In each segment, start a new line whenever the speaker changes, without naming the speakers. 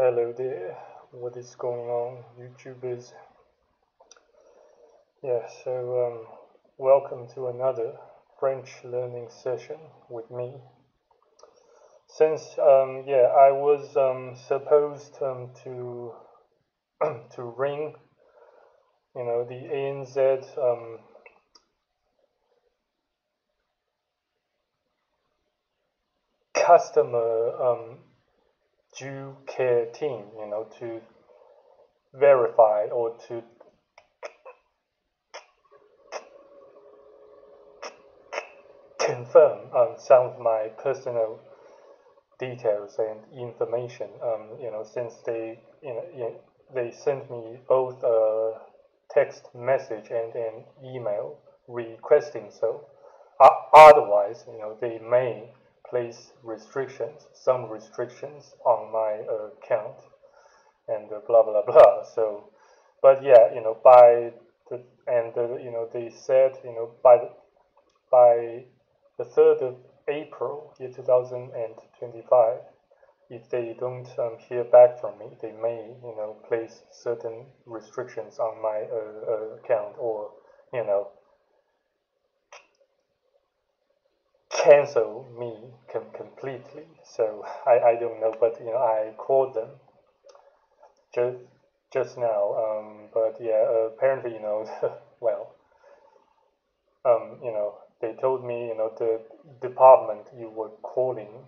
Hello there, what is going on, YouTubers? Yeah, welcome to another French learning session with me. Since, I was supposed to to ring, the ANZ customer due care team, to verify or to confirm some of my personal details and information. Since they sent me both a text message and an email requesting so. Otherwise, they may place some restrictions on my account, and blah blah blah. So, but yeah, by the and they said, by the 3rd of April, year 2025, if they don't hear back from me, they may, place certain restrictions on my account, or, cancel me completely. So I don't know, but I called them just just now. But yeah, apparently, well, they told me, the department you were calling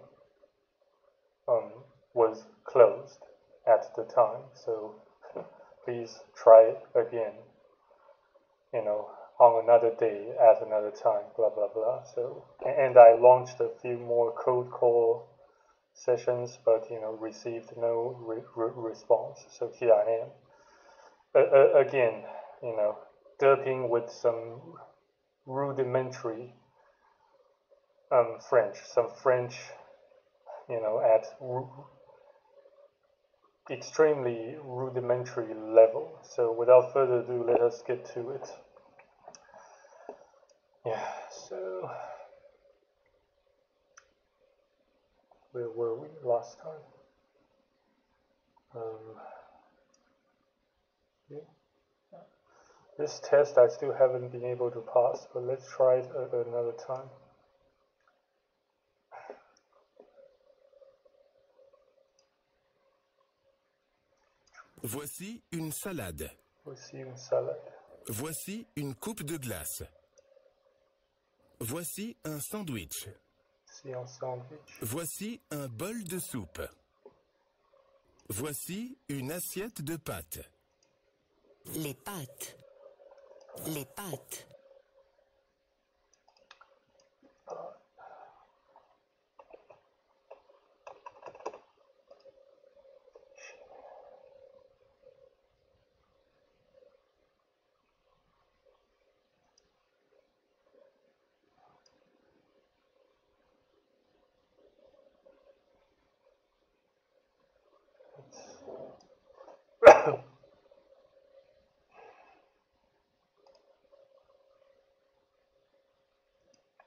was closed at the time. So please try again, on another day at another time, blah blah blah. So, and I launched a few more cold call sessions, but received no response. So here I am again, derping with some rudimentary some French, at extremely rudimentary level. So without further ado, let us get to it. Yeah, so where were we last time? Yeah. This test I still haven't been able to pass, but let's try it another time.
Voici une salade.
Voici une salade.
Voici une coupe de glace. Voici un sandwich.
Voici un sandwich.
Voici un bol de soupe. Voici une assiette de pâtes.
Les pâtes. Les pâtes.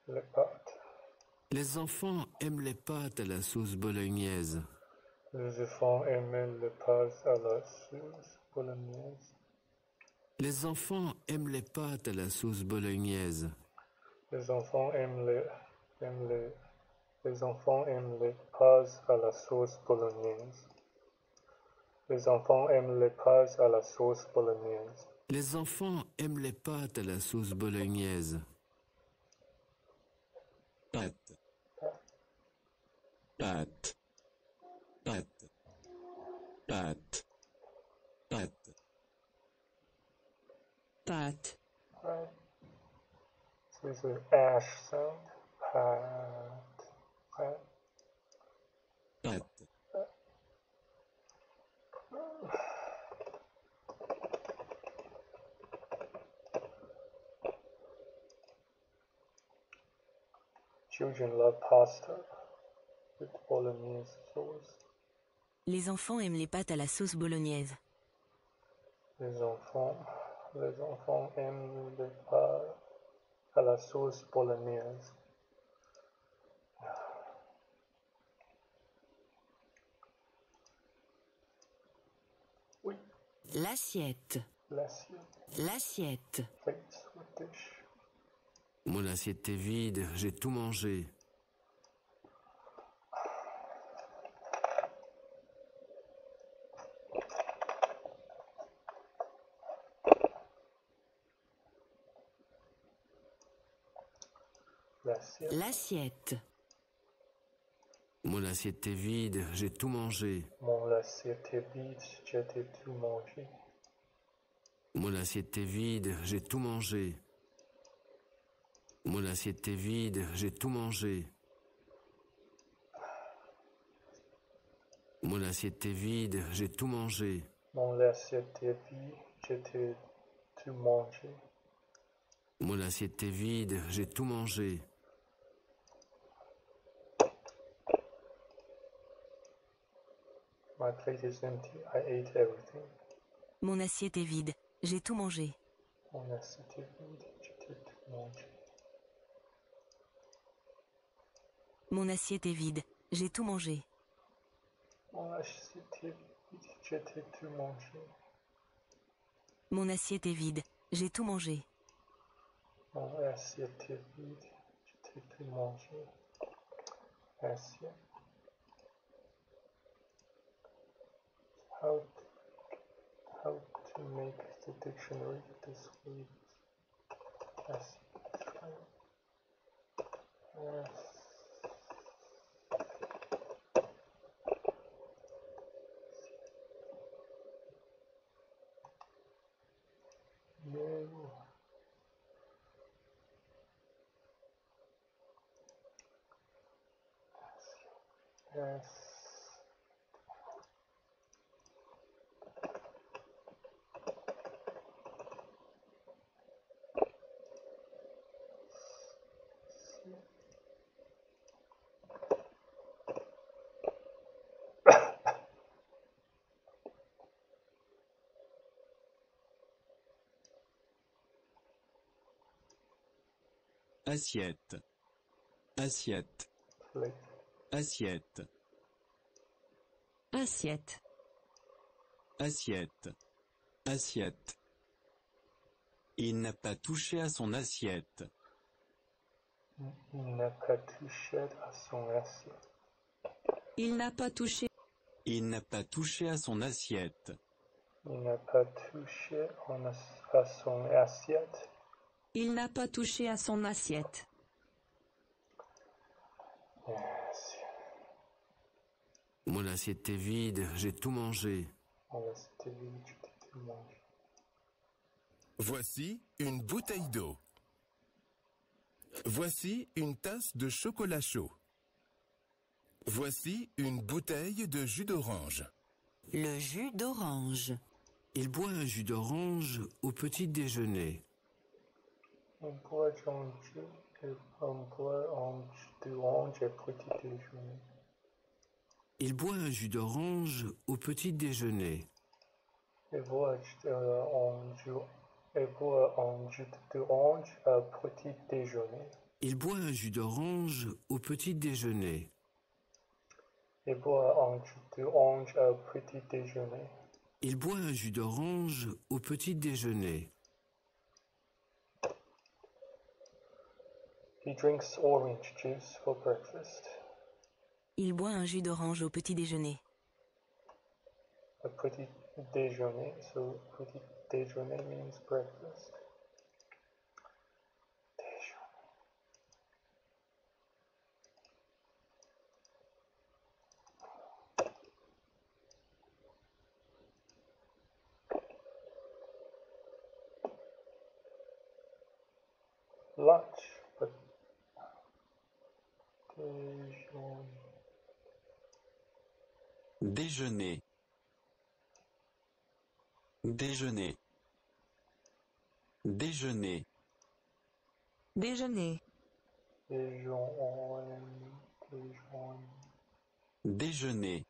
Les pâtes.
Les enfants aiment les pâtes à la sauce bolognaise.
Les enfants aiment les pâtes à la sauce bolognaise.
Les enfants aiment les pâtes à la sauce bolognaise.
Les enfants aiment les enfants aiment les pâtes à la sauce bolognaise. Les enfants aiment les pâtes à la sauce bolognaise.
Les enfants aiment les pâtes à la sauce bolognaise.
Pâtes. Pâtes. Pâtes. Pâtes. Pâtes.
Pâtes.
Right. So it's an ash sound. Pat. Pat.
Pâtes.
Children love pasta with bolognese sauce.
Les enfants aiment les pâtes à la sauce bolognaise.
Les enfants aiment les pâtes à la sauce bolognaise.
L'assiette.
L'assiette.
L'assiette.
Plates or dish.
Mon assiette est vide, j'ai tout mangé.
L'assiette.
L'assiette. Mon assiette est vide, j'ai tout mangé.
Mon assiette est vide, j'ai tout mangé.
Mon assiette est vide, j'ai tout mangé. Mon assiette est vide, j'ai tout mangé. Mon assiette est vide, j'ai tout mangé.
Mon assiette est vide, j'ai tout mangé.
Mon assiette est vide, j'ai tout mangé.
My plate is empty, I ate everything.
Mon assiette est vide. J'ai tout mangé.
Mon assiette est vide, j'ai tout mangé.
Mon assiette est vide. J'ai tout mangé.
Mon assiette est vide, j'ai tout mangé.
Mon assiette est vide. J'ai tout mangé.
Mon assiette est vide, j'ai tout mangé. Assiette. How to make the dictionary this week? Assiette. No. Yes.
Assiette. Assiette.
Plate.
Assiette.
Assiette.
Assiette. Assiette. Il n'a pas touché à son assiette.
Il n'a pas touché à son assiette.
Il n'a pas touché.
Il n'a pas touché à son assiette.
Il n'a pas touché à son assiette.
Il n'a pas touché à son assiette.
Yes.
Mon assiette est vide, j'ai tout mangé.
Mon assiette est vide, j'ai tout mangé.
Voici une bouteille d'eau. Voici une tasse de chocolat chaud. Voici une bouteille de jus d'orange.
Le jus d'orange.
Il boit un jus d'orange au petit déjeuner.
On boit un jus d'orange à petit déjeuner.
Il boit un jus d'orange au petit déjeuner.
Il boit un jus d'orange à petit déjeuner.
Il boit un jus d'orange au petit déjeuner.
Il boit un jus d'orange à petit déjeuner.
Il boit un jus d'orange au petit déjeuner.
He drinks orange juice for breakfast.
Il boit un jus d'orange au petit déjeuner.
A petit déjeuner, so petit déjeuner means breakfast. Déjeuner. Lunch, but déjeuner.
Déjeuner. Déjeuner.
Déjeuner.
Déjeuner.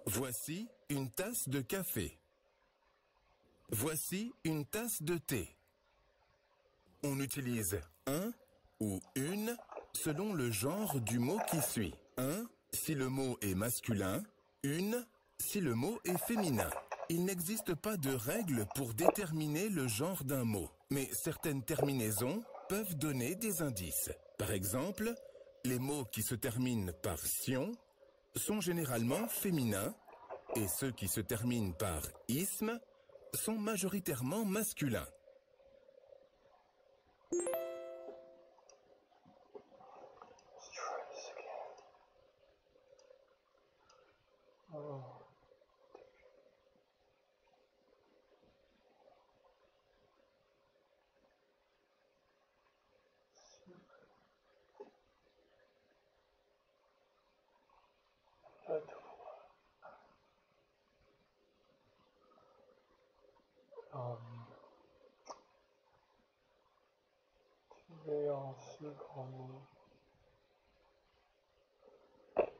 Voici une tasse de café. Voici une tasse de thé. On utilise un ou une selon le genre du mot qui suit. 1. Si le mot est masculin. 1. Si le mot est féminin. Il n'existe pas de règle pour déterminer le genre d'un mot, mais certaines terminaisons peuvent donner des indices. Par exemple, les mots qui se terminent par sion sont généralement féminins et ceux qui se terminent par isme sont majoritairement masculins.
Let's try this again. Oh.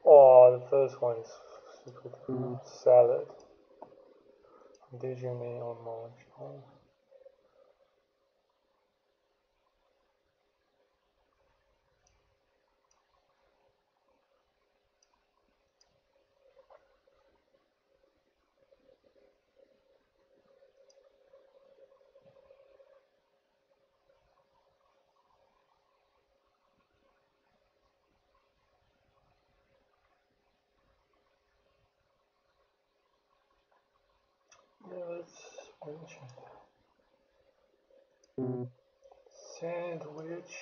Oh, the first one is super salad. Déjeuner en mangeant. Yeah, let's mention sandwich.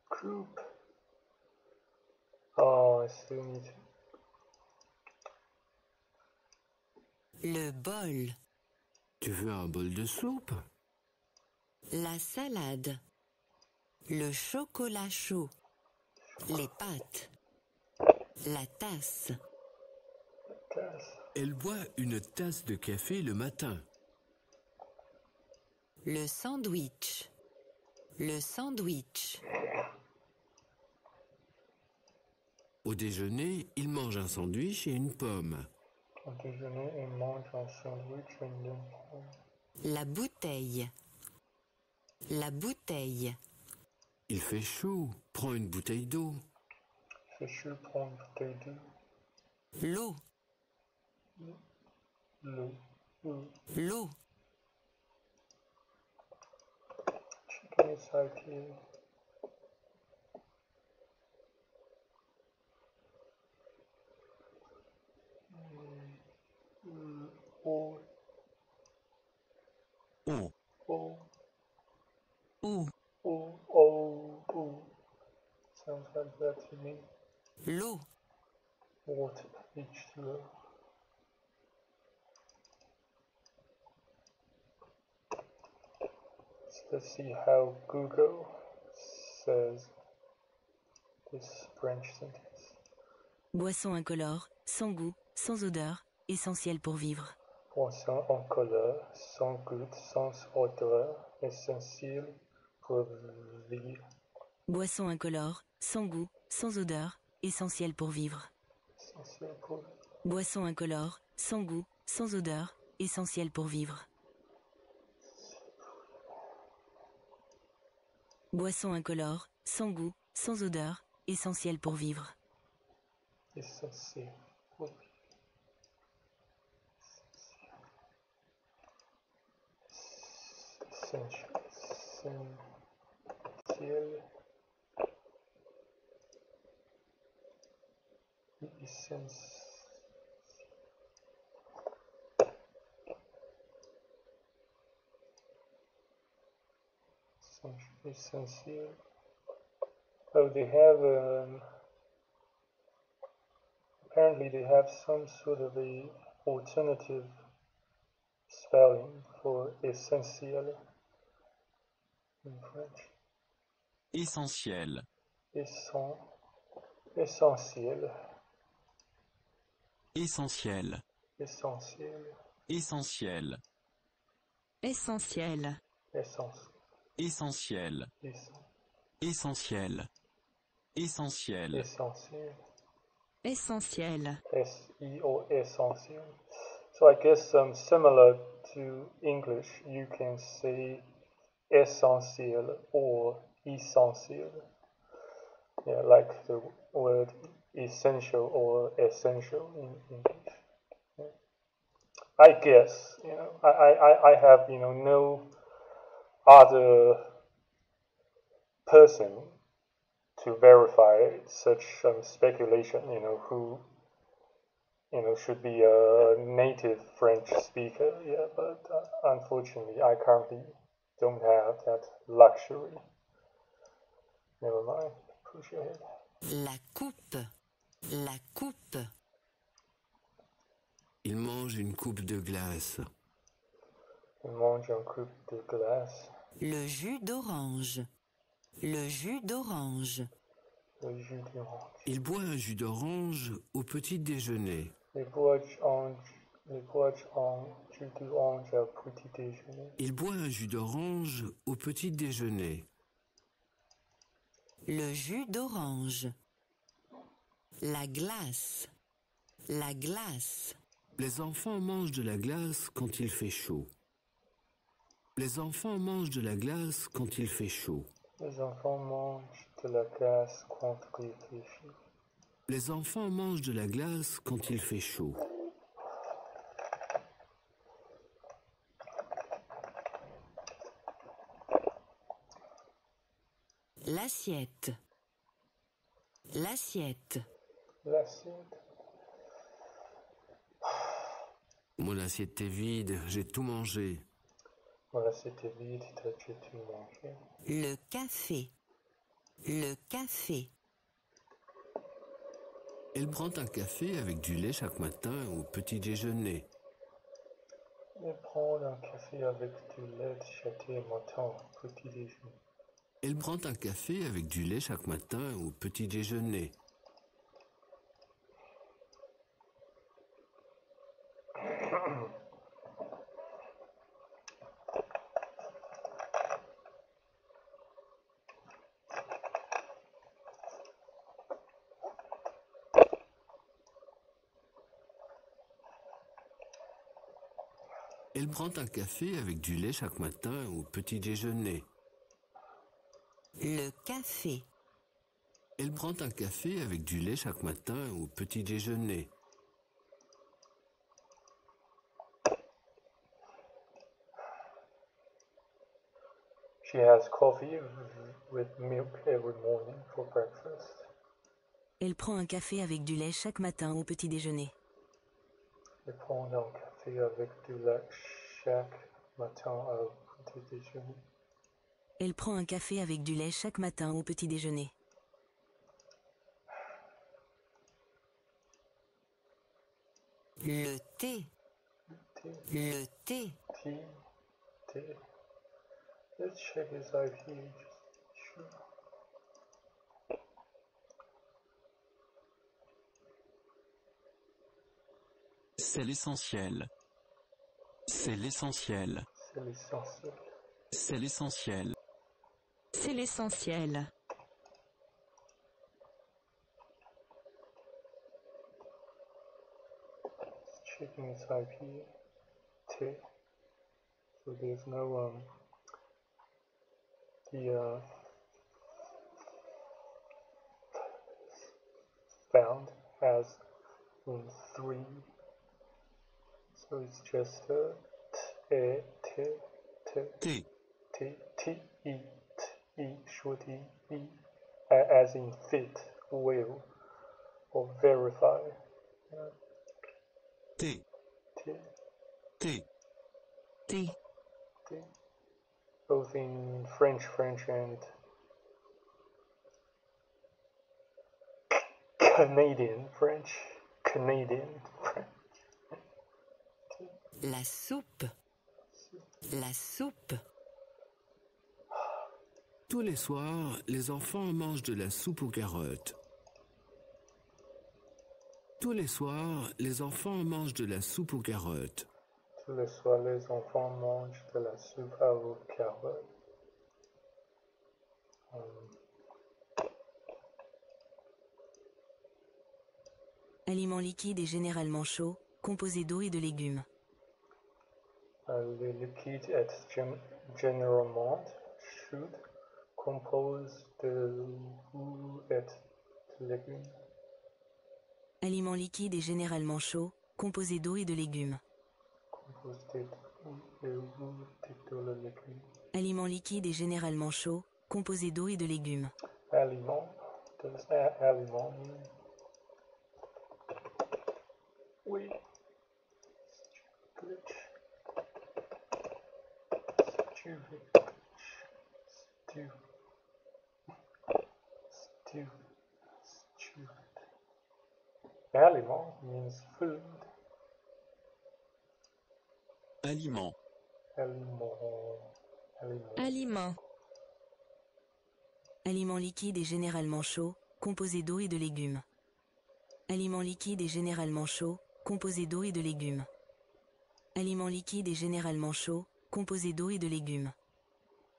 Group. Oh, I still need to.
Le bol.
Tu veux un bol de soupe?
La salade. Le chocolat chaud. Les pâtes. La tasse.
Elle boit une tasse de café le matin.
Le sandwich. Le sandwich.
Au déjeuner, il mange un sandwich et une pomme.
Au déjeuner, il mange un sandwich et une pomme.
La bouteille. La bouteille.
Il fait chaud, prends une bouteille d'eau.
Il fait chaud, prends une bouteille d'eau.
L'eau.
L'eau.
L'eau.
Chicken is here. Oh.
Eau.
Oh.
Eau.
Oh. Oh. Oh. Sounds like that to me.
L'eau.
Water. H2O. Let's see how Google says this French sentence.
Boisson incolore, sans goût, sans odeur, essentielle pour vivre.
Boisson en couleur, sans goût, sans odeur, essentiel pour vivre.
Boisson incolore, sans goût, sans odeur, essentielle pour vivre.
Essentiel pour vivre.
Boisson incolore, sans goût, sans odeur, essentielle pour vivre. Boisson incolore, sans goût, sans odeur, essentielle pour vivre.
Essentiel pour vivre. Essentiel. Essentiel. Oh, they have apparently they have some sort of a alternative spelling for essentiel in French.
Essentiel.
Essentiel.
Essentiel.
Essentiel.
Essentiel.
Essentiel.
Essentiel. Essentiel. Essentiel.
Essentiel.
Essentiel.
S-E-O, essentiel. So I guess similar to English, you can say essentiel or essentiel. Yeah, like the word essential or essential in English. Yeah. I guess, I have, no other person to verify such speculation, who, should be a native French speaker. Yeah, but unfortunately, I currently don't have that luxury. Never mind. Push ahead.
La coupe. La coupe.
Il mange une coupe de glace.
Il mange une coupe de glace.
Le jus d'orange. Le jus d'orange.
Le jus d'orange.
Il boit un jus d'orange au petit déjeuner.
Il boit un jus d'orange au petit déjeuner.
Il boit un jus d'orange au petit déjeuner.
Le jus d'orange. La glace. La glace.
Les enfants mangent de la glace quand il fait chaud. Les enfants mangent de la glace quand il fait chaud.
Les enfants mangent de la glace quand il fait chaud.
Les enfants mangent de la glace quand il fait chaud.
L'assiette. L'assiette.
L'assiette.
Mon assiette est vide, j'ai tout mangé.
Mon assiette est vide, j'ai tout mangé.
Le café. Le café.
Elle prend un café avec du lait chaque matin au petit déjeuner.
Elle prend un café avec du lait chaque matin au petit déjeuner.
Elle prend un café avec du lait chaque matin au petit déjeuner. Elle prend un café avec du lait chaque matin au petit déjeuner.
Le café.
Elle prend un café avec du lait chaque matin au petit déjeuner.
She has coffee with milk every morning for breakfast.
Elle prend un café avec du lait chaque matin au petit déjeuner.
Elle prend un café avec du lait chaque matin au petit déjeuner.
Elle prend un café avec du lait chaque matin au petit déjeuner. Le thé. Le thé.
Tea. Let's check his IP. Sure.
C'est l'essentiel. C'est l'essentiel.
C'est l'essentiel.
C'est l'essentiel.
C'est l'essentiel.
Checking his IP. T. So there's no found as in 3. So it's just
T.
short E, as in fit, will, or verify.
T.
T,
T.
Thé.
both in French and Canadian French.
La soupe. La soupe.
Tous les soirs, les enfants mangent de la soupe aux carottes. Tous les soirs, les enfants mangent de la soupe aux carottes.
Tous les soirs, les enfants mangent de la soupe aux carottes.
Aliment liquide et généralement chaud, composé d'eau et de légumes.
Le liquide est généralement chaud, composé d'eau et de légumes.
Aliment liquide et généralement chaud, composé d'eau et de légumes.
Composé d'eau et de légumes.
Aliment liquide et généralement chaud, composé d'eau et de légumes.
Aliment. Does aliment mean? Oui. Stupid. Aliment means food.
Aliment.
Aliment.
Aliment liquide et généralement chaud, composé d'eau et de légumes. Aliment liquide et généralement chaud, composé d'eau et de légumes. Aliment liquide et généralement chaud, composé d'eau et de légumes.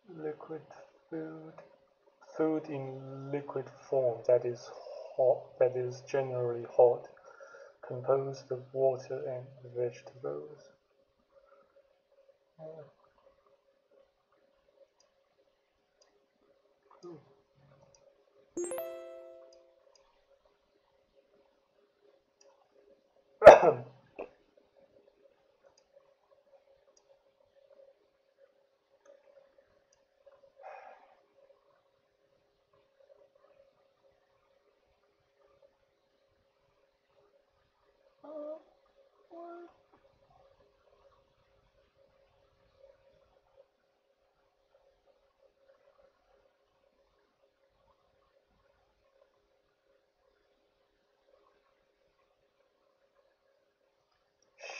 Liquid food. Food in liquid form that is hot, that is generally hot, composed of water and vegetables.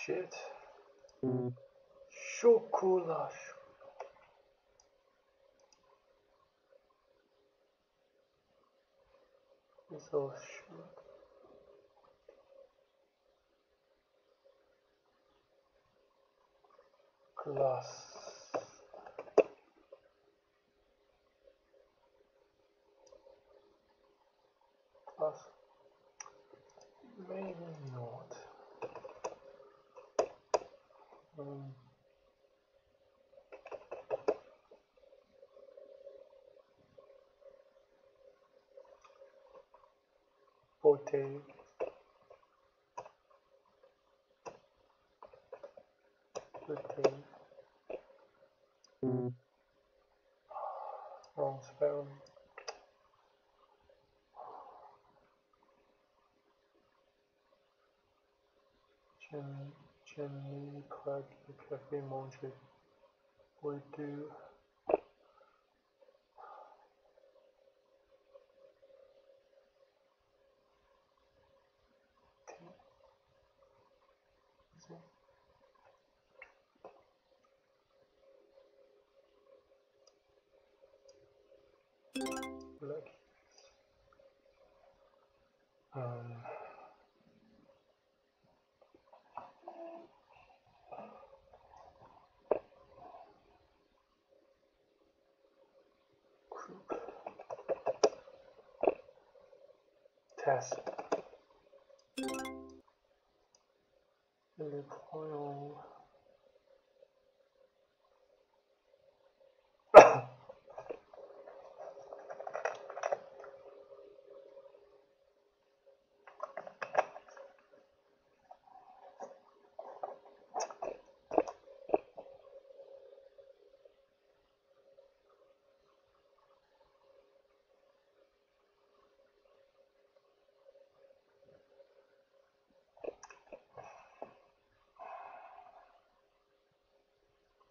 Shit. Chocolat. It's all shit. Glass. Glass. Maybe not. Bouteille. Bouteille. Wrong spelling. Jenny Craig, le café manger. We do. Black. Test. Le point.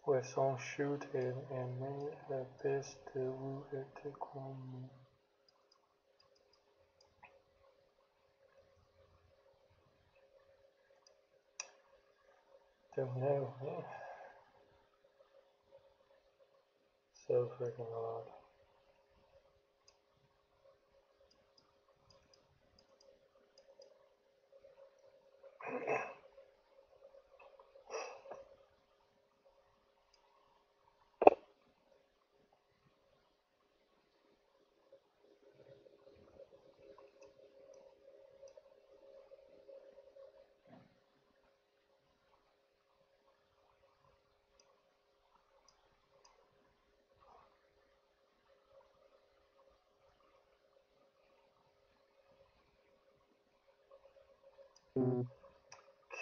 Poisson shoot et aimer la peste où était commis. Don't know, man. So freaking hard.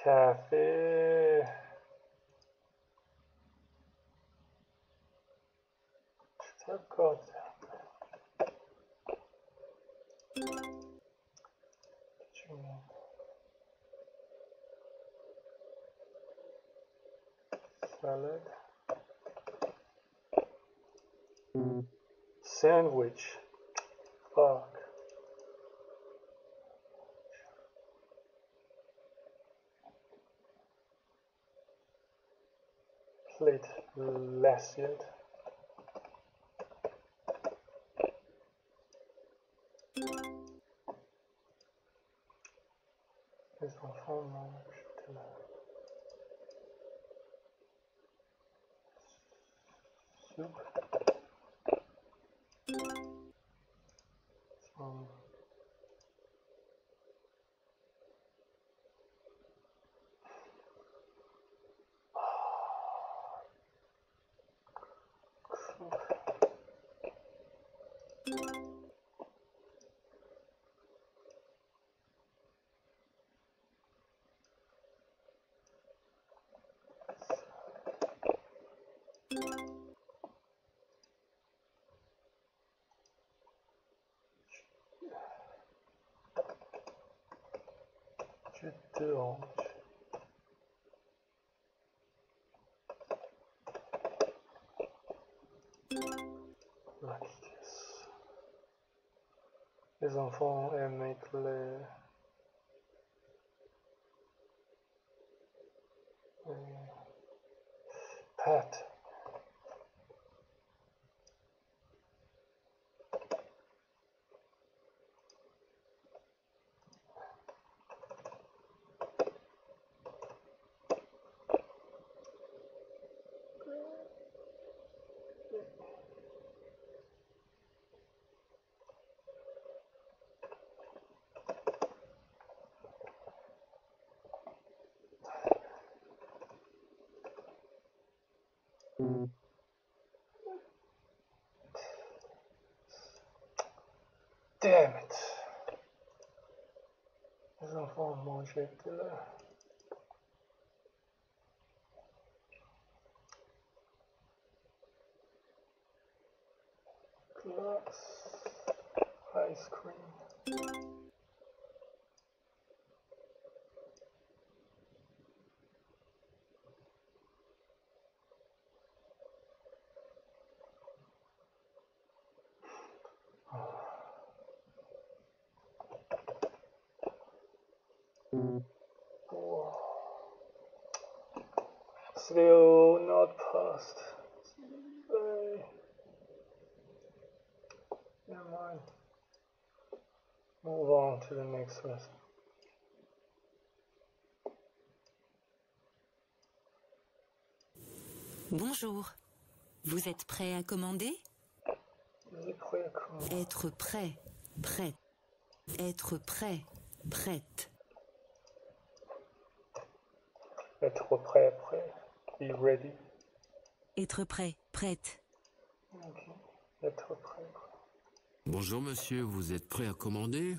Café. Chocolate. Salad. Sandwich. Fuck. Plate. L'assiette. Les enfants mangent de la soupe. Some jus d'orange. Like this. Les enfants aiment les pâtes. Damn it. Les enfants mangeaient de la glace. Ice cream. Still not passed. Never mind. Move on to the next lesson.
Bonjour. Vous êtes prêt à commander? Être prêt, prête. Être prêt, prête.
Être prêt, prêt. Be ready.
Être prêt, prête.
Okay. Être prêt.
Bonjour monsieur, vous êtes prêt à commander?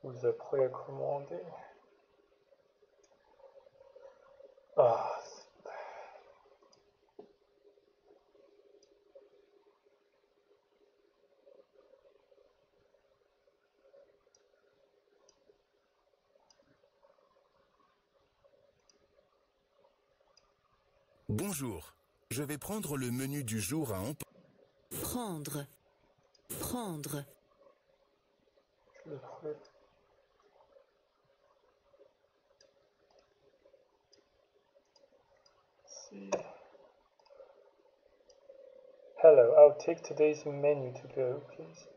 Vous êtes prêt à commander? Ah.
Bonjour, je vais prendre le menu du jour à emporter.
Prendre. Prendre.
Je prêt. See. Hello, I'll take today's menu to go, please.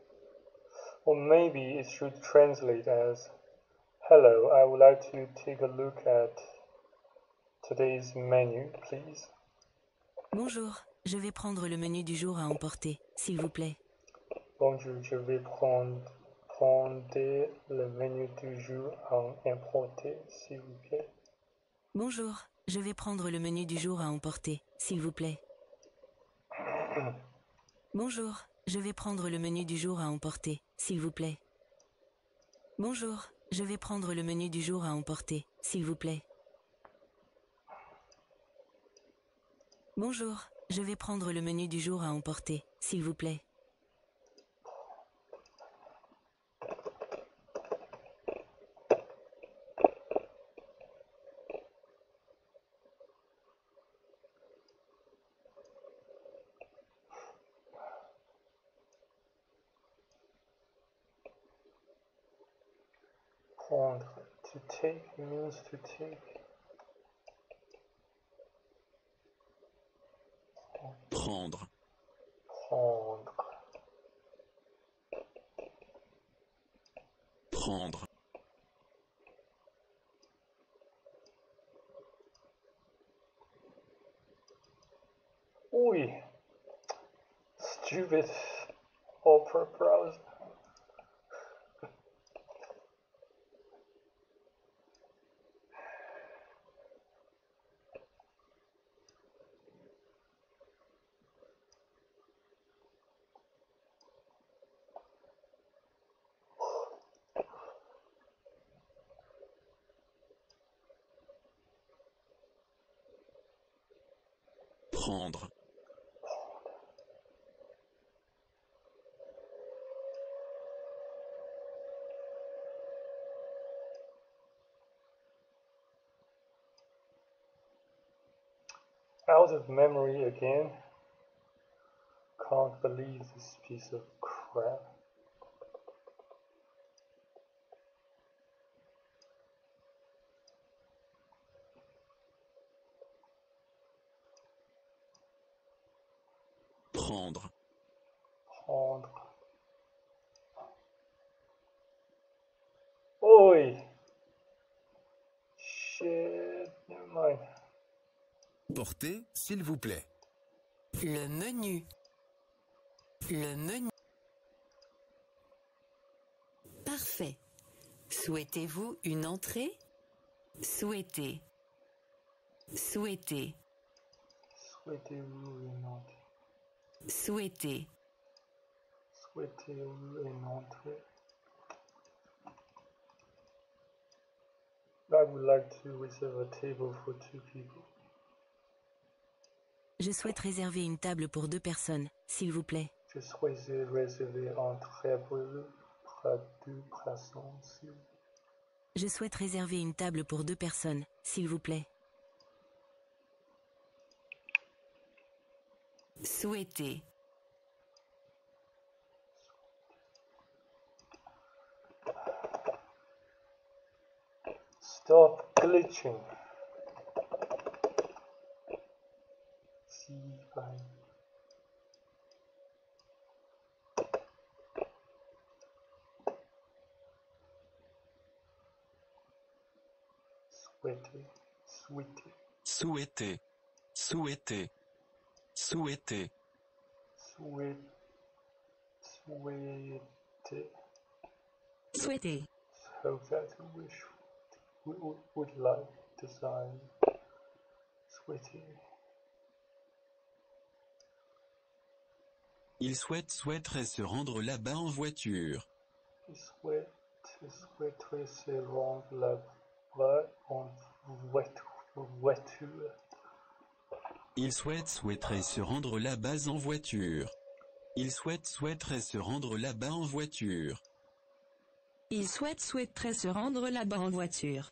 Or maybe it should translate as hello, I would like to take a look at today's menu, please.
Bonjour, je vais prendre le menu du jour à emporter, s'il vous plaît.
Bonjour, je vais prendre le menu du jour à emporter, s'il vous plaît.
Bonjour, je vais prendre le menu du jour à emporter, s'il vous plaît. Bonjour, je vais prendre le menu du jour à emporter, s'il vous plaît. Bonjour, Je vais prendre le menu du jour à emporter, s'il vous plaît. Bonjour, je vais prendre le menu du jour à emporter, s'il vous plaît.
Prendre, to take means to take.
Prendre.
Prendre.
Prendre.
Oui. Stupid Opera browser.
Prendre.
Out of memory again. Can't believe this piece of crap.
Prendre.
Prendre. Oi! Shit, never mind.
Portez, s'il vous plaît.
Le menu. Le menu. Parfait. Souhaitez-vous une entrée? Souhaitez. Souhaitez.
Souhaitez-vous une entrée?
Souhaitez.
Souhaitez-vous une entrée? I would like to reserve a table for 2 people.
Je souhaite réserver une table pour 2 personnes, s'il vous plaît.
Je souhaite réserver un table pour 2 personnes, s'il vous plaît.
Je souhaite réserver une table pour 2 personnes, s'il vous plaît.
Souhaitez.
Stop glitching. See, fine. Souhaiter, souhaiter,
Souhaiter. Souhaiter. Souhaiter.
souhaiter, souhaiter.
Souhaitez.
So that wish would like, design, souhaiter.
Il souhaiterait se rendre là-bas en voiture.
Souhaiterait se rendre là-bas en voiture.
Il souhaiterait se rendre là-bas en voiture. Il souhaiterait se rendre là-bas en voiture.
Il souhaiterait se rendre là-bas en voiture.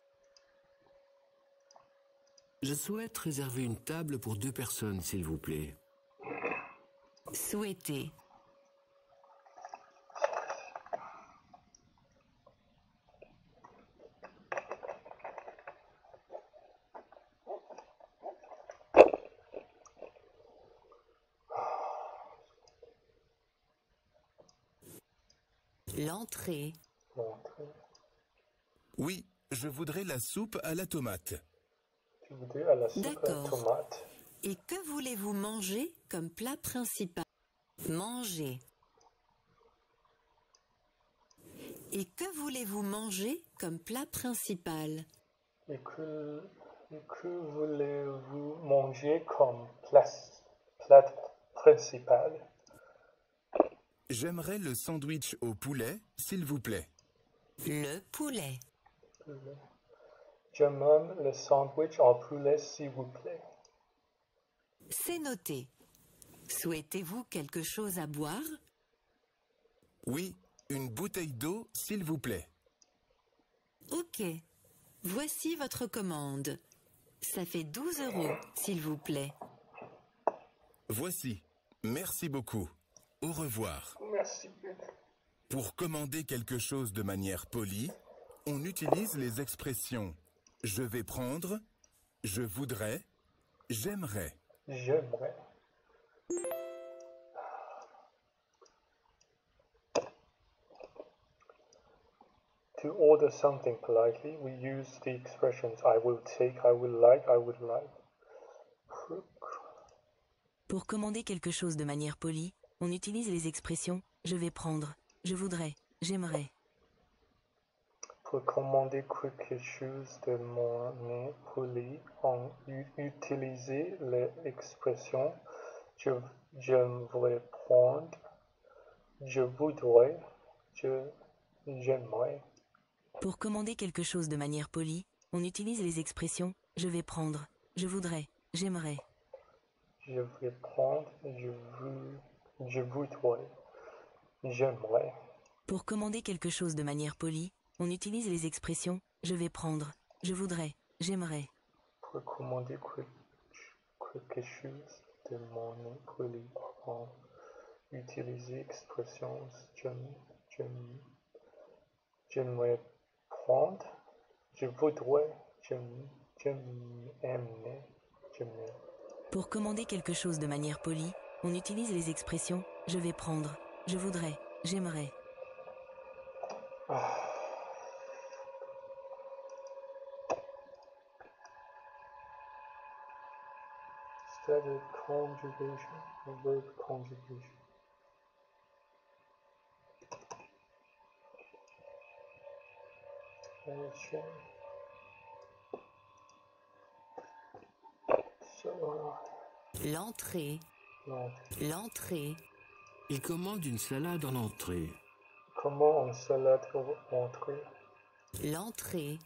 Je souhaite réserver une table pour 2 personnes, s'il vous plaît.
Souhaitez. L'entrée.
L'entrée.
Oui, je voudrais la soupe à la tomate.
Tu voudrais à la soupe à
D'accord.
tomate.
Et que voulez-vous manger comme plat principal? Manger. Et que voulez-vous manger comme plat principal?
Et que voulez-vous manger comme plat principal?
J'aimerais le sandwich au poulet, s'il vous plaît.
Le poulet.
Je demande le sandwich en poulet, s'il vous plaît.
C'est noté. Souhaitez-vous quelque chose à boire?
Oui, une bouteille d'eau, s'il vous plaît.
Ok. Voici votre commande. Ça fait 12 €, s'il vous plaît.
Voici. Merci beaucoup. Au revoir.
Merci.
Pour commander quelque chose de manière polie, on utilise les expressions « je vais prendre »,« je voudrais »,« j'aimerais ».
J'aimerais. To order something politely, we use the expressions I will take, I will like, I would like.
Pour commander quelque chose de manière polie, on utilise les expressions « je vais prendre »,« je voudrais »,« j'aimerais ».
Pour commander quelque chose de manière polie, on utilise l'expression j'aimerais prendre, je voudrais, j'aimerais.
Pour commander quelque chose de manière polie, on utilise les expressions « je vais prendre »,« je voudrais »,« j'aimerais ».
Je vais prendre, je voudrais, j'aimerais.
Pour commander quelque chose de manière polie, on utilise les expressions « je vais prendre »,« je voudrais »,« j'aimerais ».
Pour commander quelque chose de manière polie, on utilise l'expression j'aimerais prendre, je voudrais, j'aimerais.
Pour commander quelque chose de manière polie, on utilise les expressions « je vais prendre »,« je voudrais »,« j'aimerais ».
Stated conjugation, verb conjugation.
L'entrée. L'entrée.
Il commande une salade en entrée.
Comment on salade entrée?
L'entrée.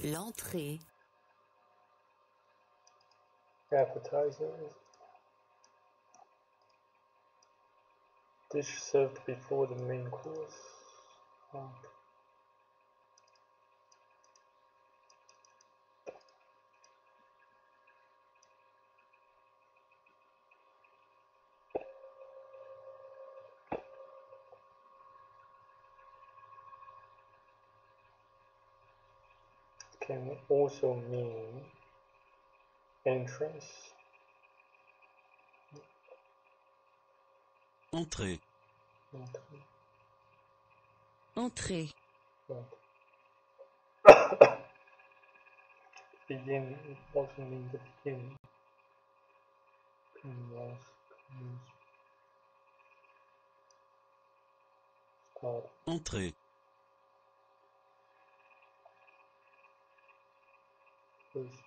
L'entrée.
Appetizers. Dish served before the main course. Can also mean entrance.
Entrée.
Entrée.
Begin also means the beginning. Start.
Entrée.
First.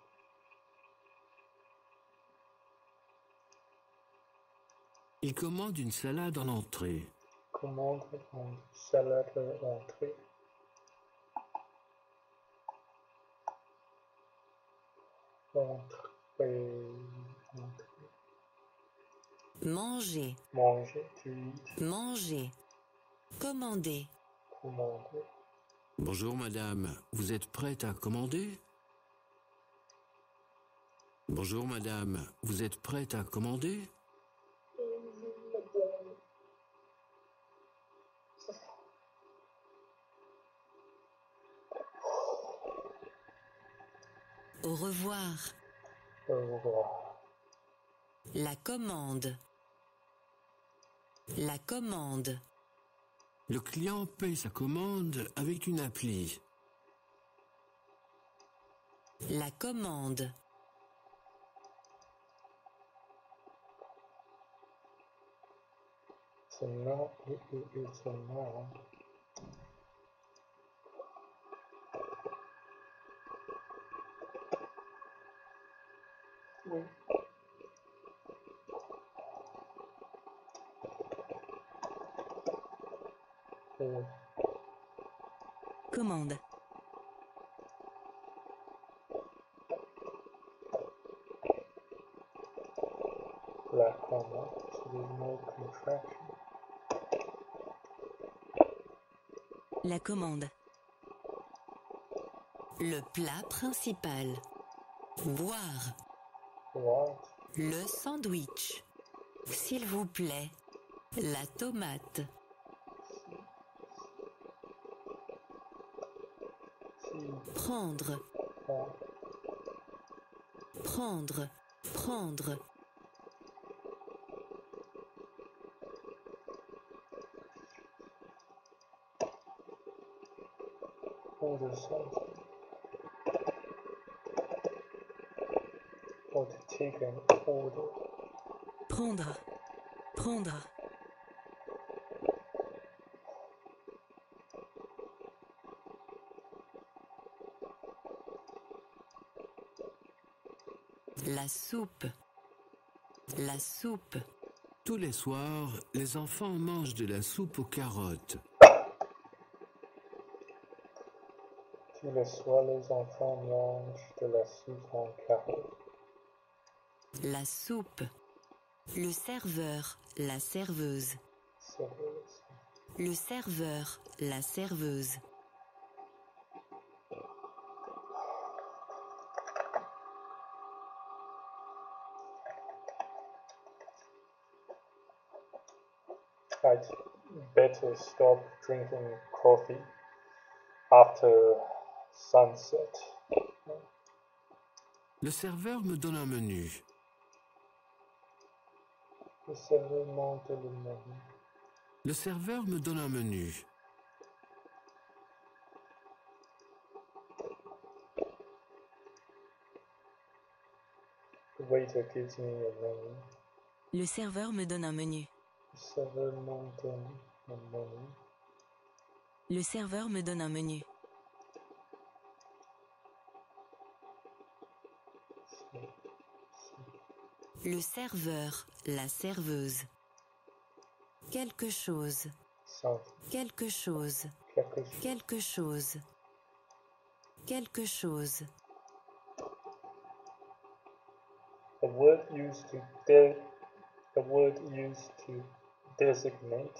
Il commande une salade en entrée.
Commande on salade entrée. Entrée.
Manger.
Manger, to eat.
Manger. Commander.
Commander.
Bonjour madame, vous êtes prête à commander? Bonjour madame, vous êtes prête à commander?
Au revoir.
Au revoir.
La commande. La commande.
Le client paye sa commande avec une appli.
La commande.
It's a noun. It's a noun. Oui.
Commande.
La commande, so there's no contraction.
La commande.
Le plat principal. Boire.
What?
Le sandwich. S'il vous plaît. La tomate. Prendre. Prendre. Prendre.
Order something. Or to take an order.
Prendre. Prendre.
La soupe. La soupe.
Tous les soirs, les enfants mangent de la soupe aux carottes.
Tous les soirs, les enfants mangent de la soupe en carottes.
La soupe. Le serveur. La serveuse.
Serveuse.
Le serveur. La serveuse.
I'd better stop drinking coffee after sunset.
Le serveur me donne un menu.
Le serveur monte le menu.
Le serveur me donne un menu.
The waiter gives me a menu.
Le serveur me donne un menu.
Le serveur monte un menu.
Le serveur me donne un menu.
Le serveur. La serveuse. Quelque chose.
Something.
Quelque chose.
Quelque chose.
Quelque chose. Quelque chose.
A word used to designate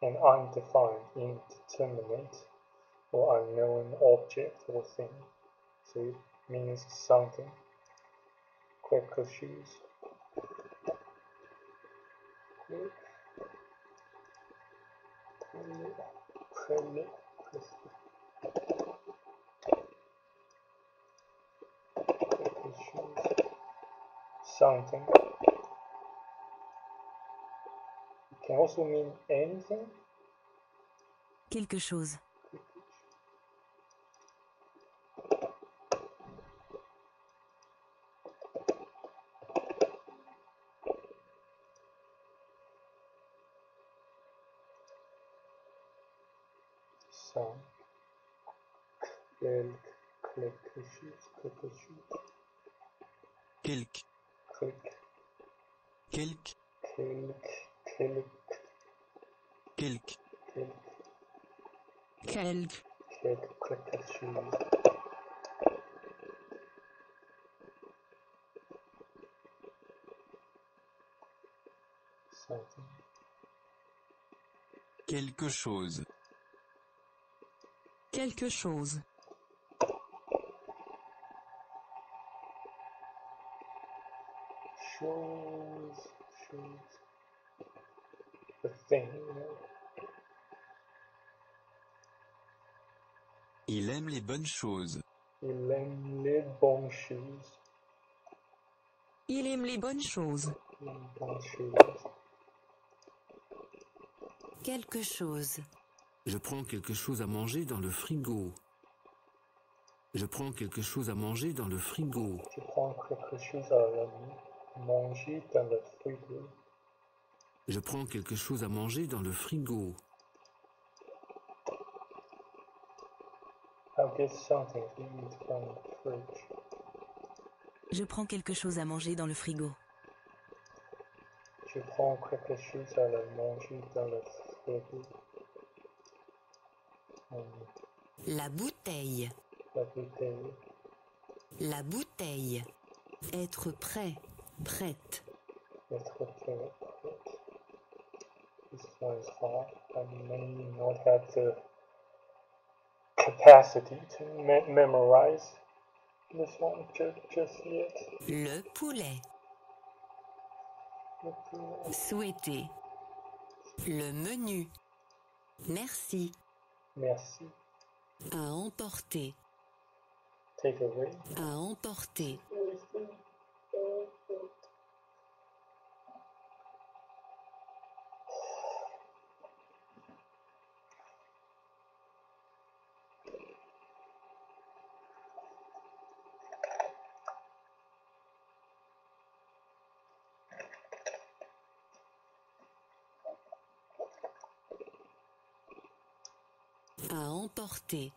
an undefined, indeterminate, or unknown object or thing. So it means something. Quaker shoes. Something. It can also mean anything.
Quelque chose.
Some. Quelque chose.
Quelque.
Quelque.
Quelque.
Quelque.
Quelque chose. Something.
Quelque chose.
Quelque chose.
Shows. The thing.
Il aime les bonnes choses.
Il aime les bonnes choses.
Il aime les bonnes choses.
Les bonnes choses.
Quelque chose.
Je prends quelque chose à manger dans le frigo. Je prends quelque chose à manger dans le frigo.
Je prends quelque chose à manger dans le frigo.
Je prends quelque chose à manger dans le frigo.
I'll get something to eat from the fridge.
Je prends quelque chose à manger dans le frigo.
Je prends quelque chose à manger dans le frigo.
La bouteille.
La bouteille.
La bouteille. Être prêt, prête.
Être prêt. This one is hard. I may not have the capacity to memorize this one just yet.
Le poulet.
Le poulet.
Souhaiter. Le menu. Merci.
Merci.
À emporter.
Take away.
À emporter. À emporter.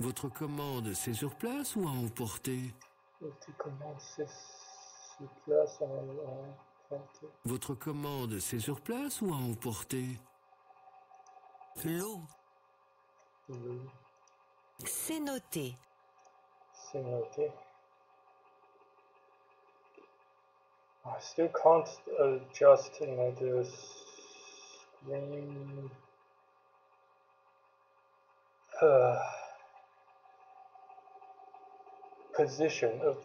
Votre commande, c'est sur place ou à emporter?
Tu commences sur place à emporter.
Votre commande, c'est sur place ou à emporter?
L'eau.
Oui,
C'est noté.
c'est noté. I still can't adjust, the screen position of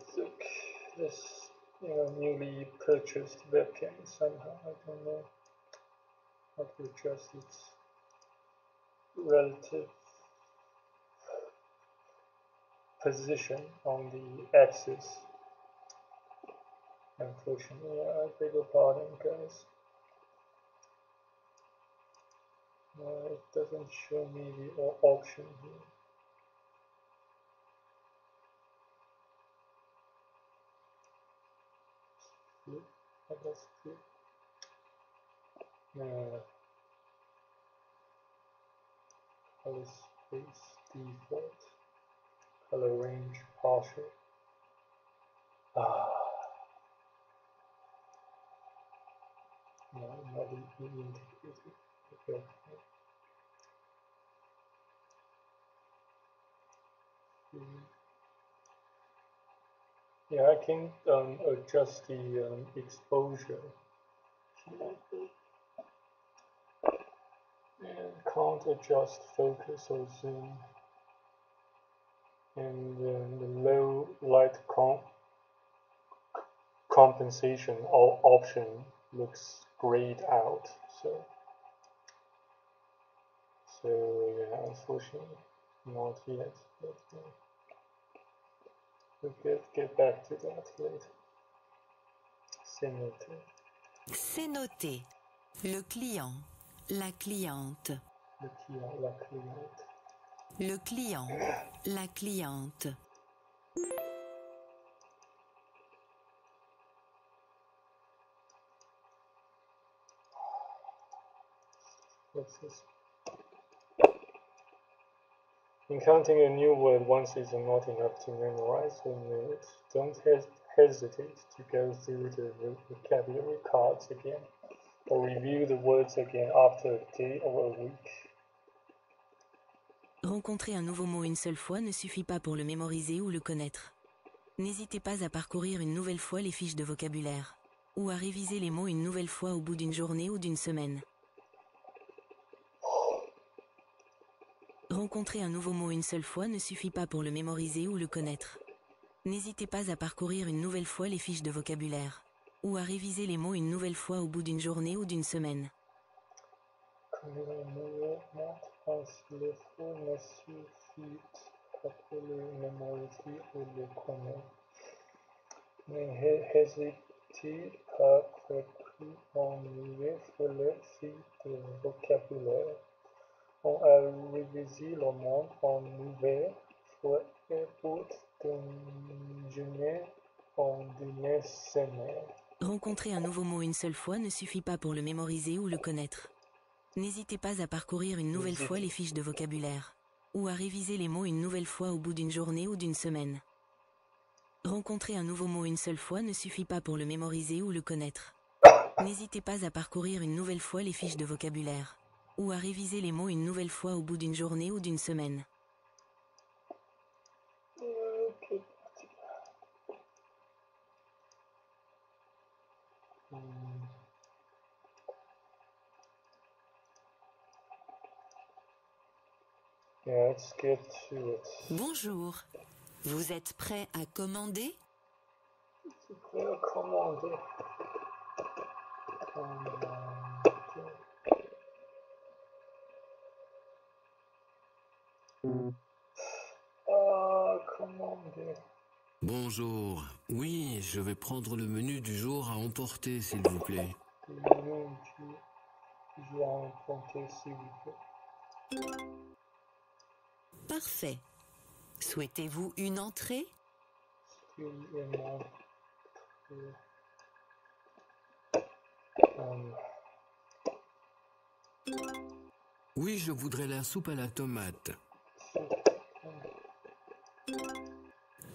this, newly purchased webcam somehow. I don't know how to adjust its relative position on the axis. Unfortunately, I beg your pardon, guys. It doesn't show me the option here. That's good. Color space default. Color range partial. No, not integrated. Okay. Yeah, I can adjust the exposure. And can't adjust focus or zoom. And then the low light compensation option looks grayed out. So yeah, unfortunately, not yet. But we'll get back to that later. C'est noté.
C'est noté. Le client. La cliente.
Le client, la cliente.
Le client. La cliente.
What's this? Encountering a new word once is not enough to memorize or know it. Don't hesitate to go through the vocabulary cards again, or review the words again after a day or a week.
Rencontrer un nouveau mot une seule fois ne suffit pas pour le mémoriser ou le connaître. N'hésitez pas à parcourir une nouvelle fois les fiches de vocabulaire, ou à réviser les mots une nouvelle fois au bout d'une journée ou d'une semaine. Rencontrer un nouveau mot une seule fois ne suffit pas pour le mémoriser ou le connaître. N'hésitez pas à parcourir une nouvelle fois les fiches de vocabulaire, ou à réviser les mots une nouvelle fois au bout d'une journée ou d'une semaine.
Ne suffit pas pour le mémoriser ou le connaître. N'hésitez pas à parcourir une nouvelle fois les fiches de vocabulaire, ou à réviser le mot une nouvelle fois au bout d'une journée ou d'une semaine.
Rencontrer un nouveau mot une seule fois ne suffit pas pour le mémoriser ou le connaître. N'hésitez pas à parcourir une nouvelle fois les fiches de vocabulaire, ou à réviser les mots une nouvelle fois au bout d'une journée ou d'une semaine. Rencontrer un nouveau mot une seule fois ne suffit pas pour le mémoriser ou le connaître. N'hésitez pas à parcourir une nouvelle fois les fiches de vocabulaire, ou à réviser les mots une nouvelle fois au bout d'une journée ou d'une semaine.
Ok. Yeah, let's get to it.
Bonjour. Vous êtes prêt à commander?
Commander. Commander.
Bonjour. Oui, je vais prendre le menu du jour à emporter, s'il vous plaît.
Je vais emporter, s'il vous plaît.
Parfait. Souhaitez-vous une entrée?
Oui, je voudrais la soupe à la tomate.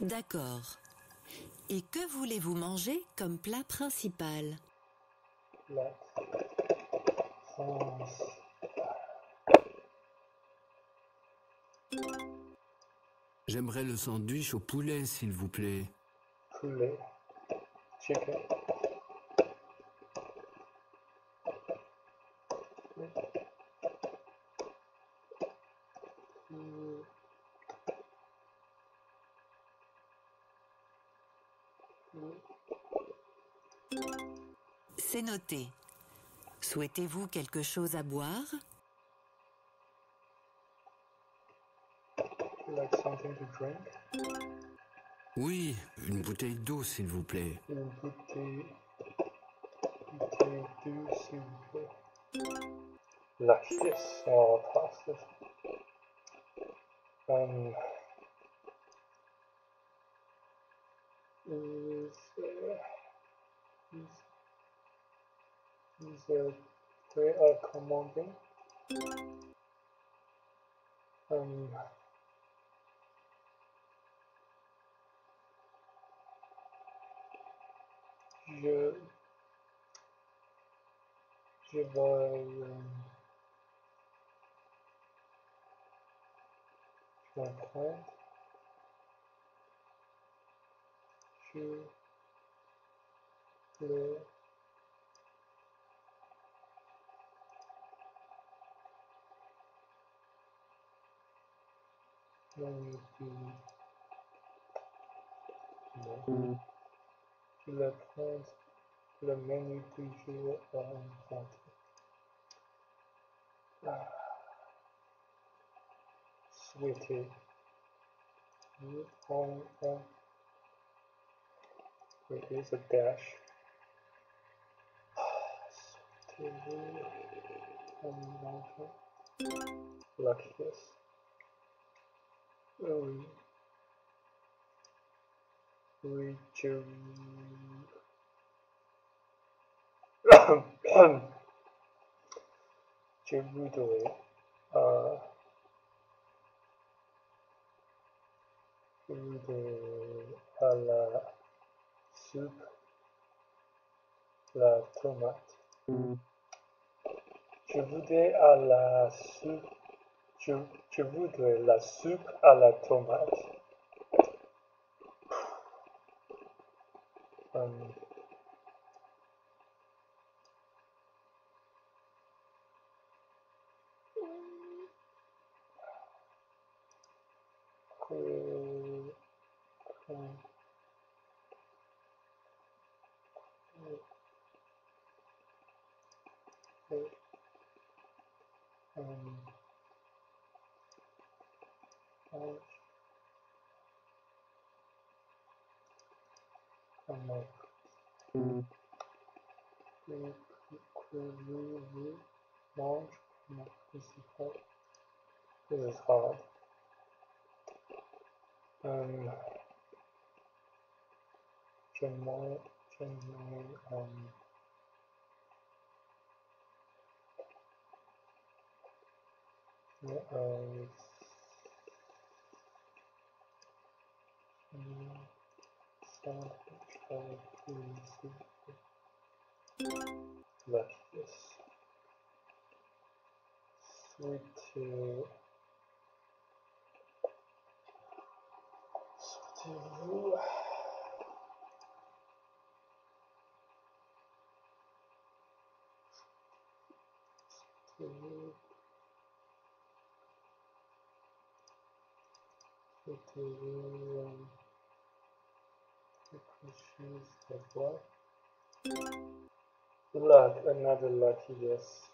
D'accord. Et que voulez-vous manger comme plat principal?
J'aimerais le sandwich au poulet, s'il vous plaît.
Poulet. Chicken.
C'est noté. Souhaitez-vous quelque chose à boire?
Like something to drink?
Oui, une bouteille d'eau, s'il vous plaît.
Une bouteille d'eau, s'il vous plaît. Like this. Oh, past this. They are commanding. Je vais prendre. Le menu je vais prendre le menu du jour en compte. Souhaiter. Wait, here's a dash. Like this. Je voudrais à la soupe la tomate. Je voudrais à la soupe. Je voudrais la soupe à la tomate. This is hard. Like this. Souhaitez-vous luck, another lucky yes.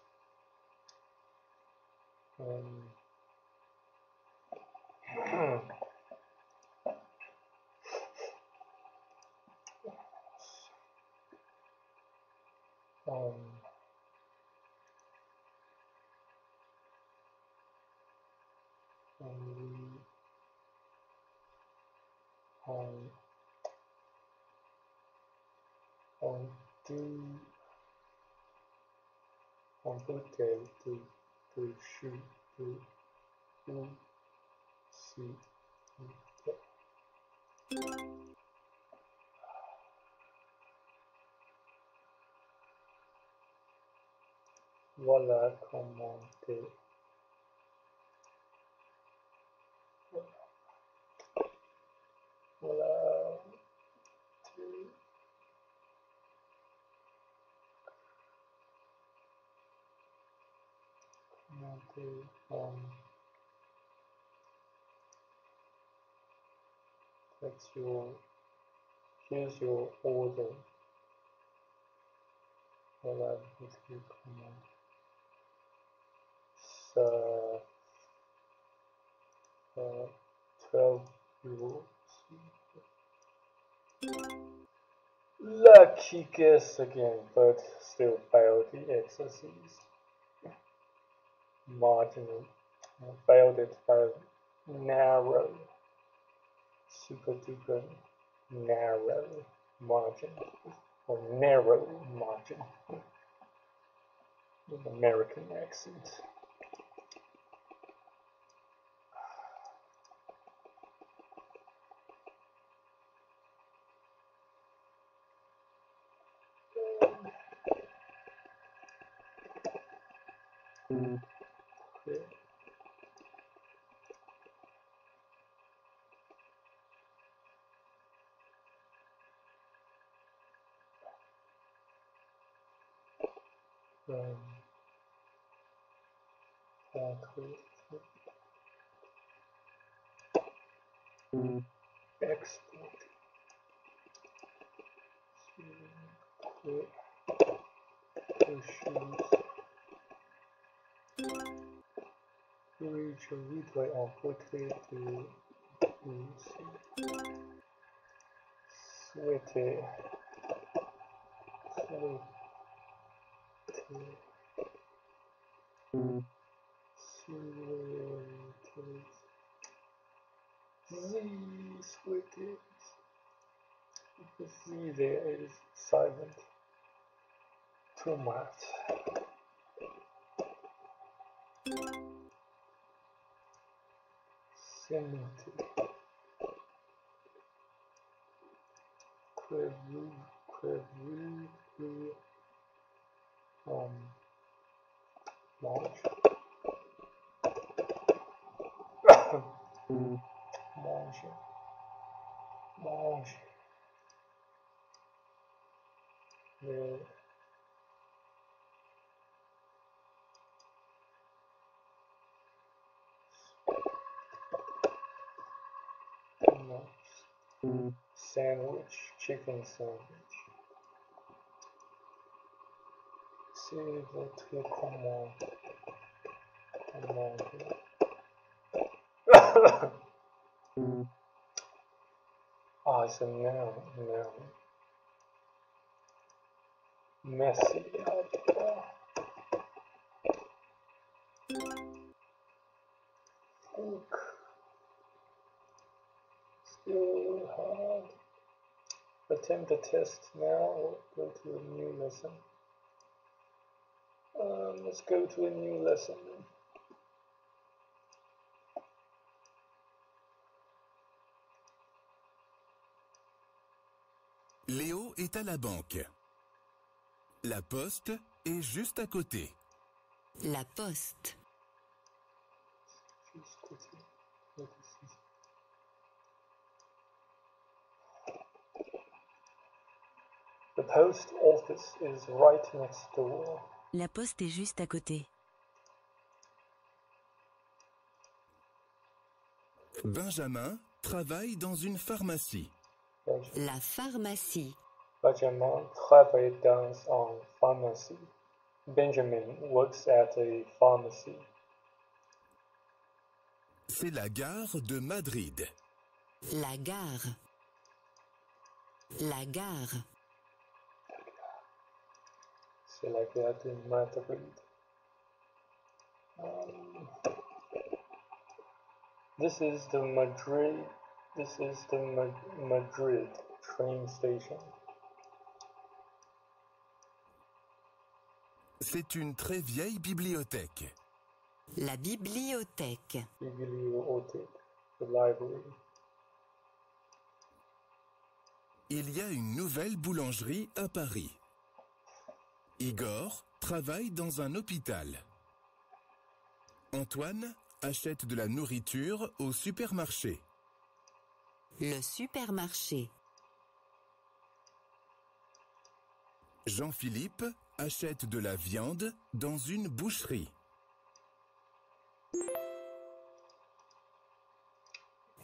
En bouteille de jus de aussi. Voilà commenter. Voilà. Commenter. That's here's your order. Voilà, you comment. So, 12 euros. Lucky guess again, but still failed the exercise. Marginal. Failed it by narrow. Super duper narrow margin. Or narrow margin. With American accent. Export. Reach replay en portrait de souhaiter. Souhaiter. The Z there is silent. Too much. Cemented. Launch. Mange. Sandwich, chicken sandwich. C'est votre commande. Ah, it's a noun. Messy. Still hard. Attempt the test now or go to a new lesson. Let's go to a new lesson then.
Léo est à la banque. La poste est juste à côté.
La poste.
The post office is right next door.
La poste est juste à côté.
Benjamin travaille dans une pharmacie.
La pharmacie.
Benjamin travaille dans une pharmacie. Benjamin works at a pharmacy.
C'est la gare de Madrid.
La gare. La gare.
C'est la gare de Madrid. This is the Madrid. This is the Madrid train station.
C'est une très vieille bibliothèque.
La bibliothèque.
Bibliothèque. The library.
Il y a une nouvelle boulangerie à Paris. Igor travaille dans un hôpital. Antoine achète de la nourriture au supermarché.
Le supermarché.
Jean-Philippe achète de la viande dans une boucherie.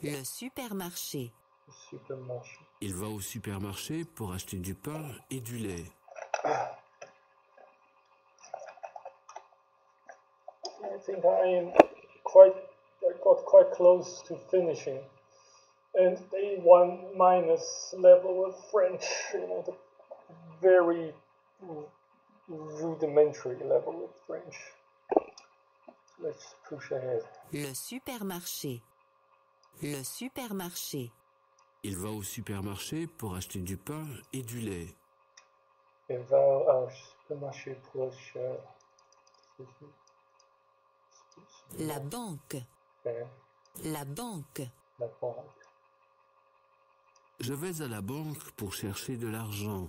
Le supermarché.
Supermarché.
Il va au supermarché pour acheter du pain et du lait.
I think I got quite close to finishing. And A1 minus level of French, the very rudimentary level of French. Let's push ahead.
Le supermarché. Le supermarché.
Il va au supermarché pour acheter du pain et du lait.
Il va au supermarché pour acheter.
La banque.
Okay.
La banque.
La banque.
Je vais à la banque pour chercher de l'argent.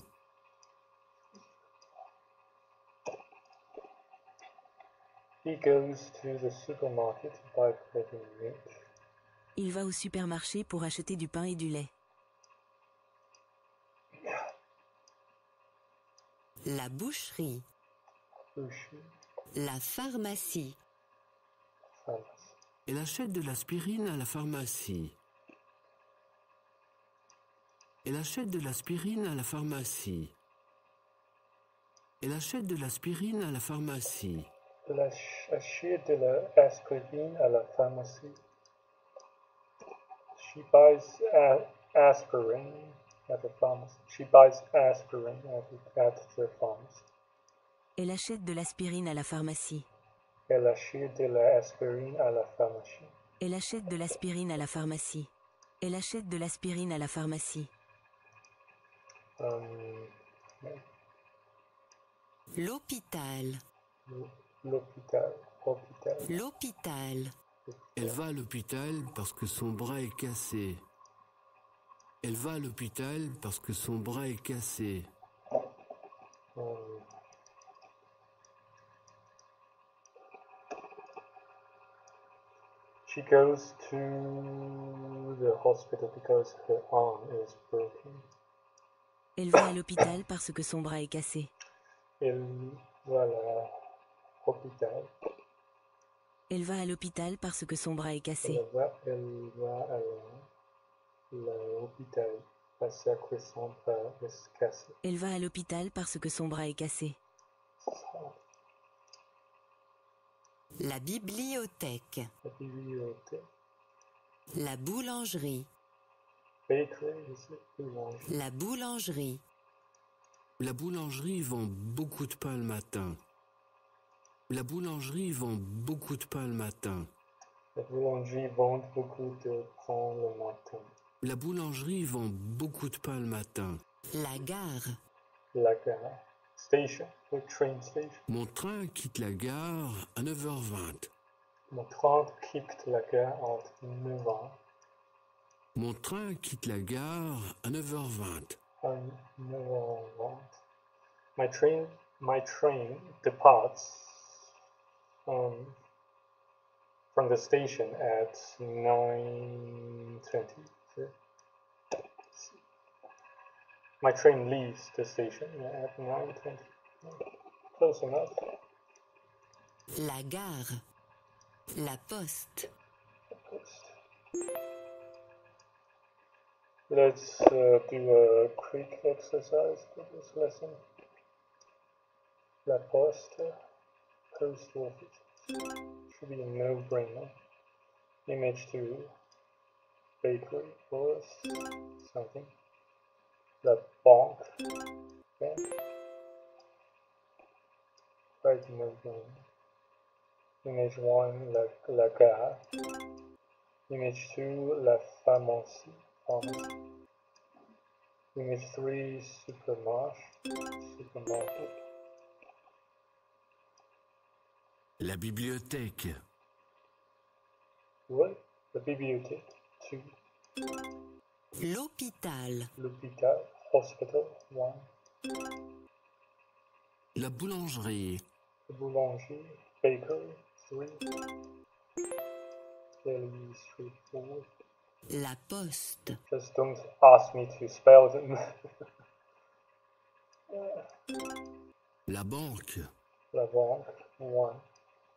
He goes to the supermarket to buy bread and milk.
Il va au supermarché pour acheter du pain et du lait.
La boucherie.
Boucherie.
La pharmacie.
Pharmacie.
Elle achète de l'aspirine à la pharmacie. Elle achète de l'aspirine à la pharmacie. Elle achète de l'aspirine à la pharmacie.
Elle achète de l'aspirine à la pharmacie. She buys aspirin at the pharmacy. She buys aspirin at the pharmacy.
Elle achète de l'aspirine à la pharmacie.
Elle achète de l'aspirine à la pharmacie.
Elle achète de l'aspirine à la pharmacie. Elle achète de l'aspirine à la pharmacie.
L'hôpital.
L'hôpital. Hôpital.
L'hôpital.
Elle va à l'hôpital parce que son bras est cassé. Elle va à l'hôpital parce que son bras est cassé.
She goes to the hospital because her arm is broken.
Elle va à l'hôpital parce que son bras est cassé.
Elle va à l'hôpital.
Elle va à l'hôpital parce que son bras est cassé.
Elle va à l'hôpital parce que son bras est cassé.
Elle va à l'hôpital parce que son bras est cassé.
La bibliothèque.
La bibliothèque.
La boulangerie.
Bakery is boulangerie.
La boulangerie.
La boulangerie vend beaucoup de pain le matin. La boulangerie vend beaucoup de pain le matin.
La boulangerie vend beaucoup de pain le matin.
La boulangerie vend beaucoup de pain le matin.
La gare.
La gare. Station. The train station.
Mon train quitte la gare à 9h20.
Mon train quitte la gare entre 9h.
Mon train quitte la gare à 9h20.
9h20. My train departs from the station at 9:20. My train leaves the station at 9:20. Close enough.
La gare. La poste.
Let's do a quick exercise for this lesson. La Poste, post office. Should be a no-brainer. Image 2, bakery, was something. La Banque, bank. Right, no-brainer. Image 1, la Gare. Image 2, la Pharmacie, pharmacy. Image 3, supermarket.
La bibliothèque.
What? La bibliothèque. 2.
L'hôpital.
L'hôpital. Hospital. 1.
La boulangerie.
The boulanger. Bakery. 3. Fairly straightforward.
La poste.
Just don't ask me to spell them.
La banque.
La banque. 1.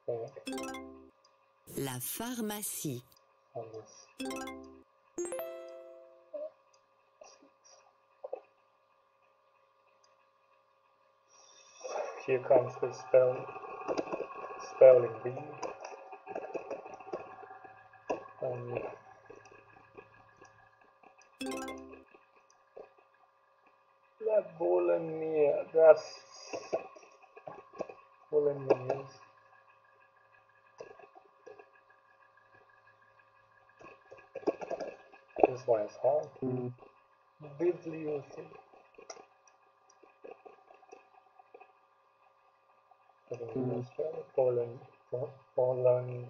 Bank.
La pharmacie.
Pharmacy. Here comes the spelling bee. La Bolognese, that's Bolognese. This one is hard. Bibliothèque. Bologne.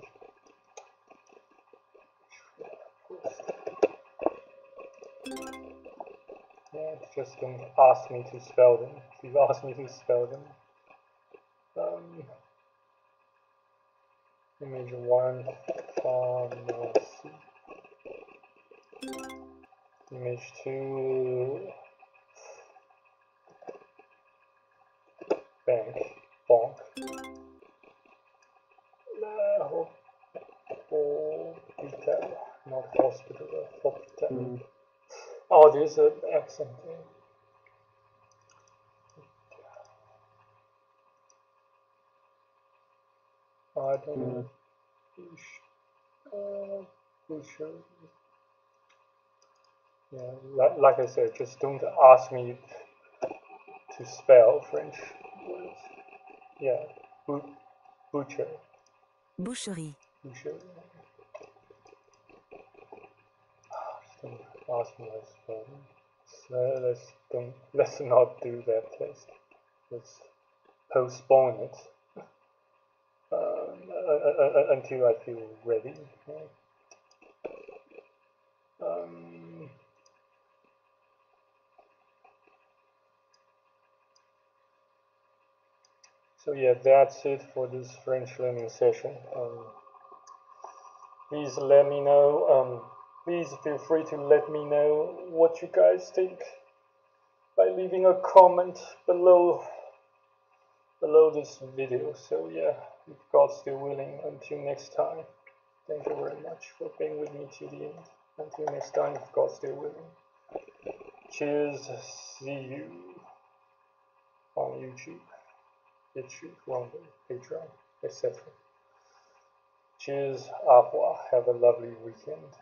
Yeah, just don't ask me to spell them. If you ask me to spell them. Image 1, pharmacy. Image 2, bank. Hospital, not hospital, hospital. Oh, there's an accent there. I don't know. Butcher. Yeah, like I said, just don't ask me to spell French words. Yeah, butcher.
Boucherie.
Butcher. Don't ask me to spell. So let's not do that test. Let's postpone it until I feel ready. So yeah, that's it for this French learning session. Please let me know. Please feel free to let me know what you guys think by leaving a comment below this video. So yeah, if God's still willing, until next time, thank you very much for being with me to the end. Until next time, if God's still willing. Cheers, see you on YouTube, Rumble, Patreon, etc. Cheers, au revoir, have a lovely weekend.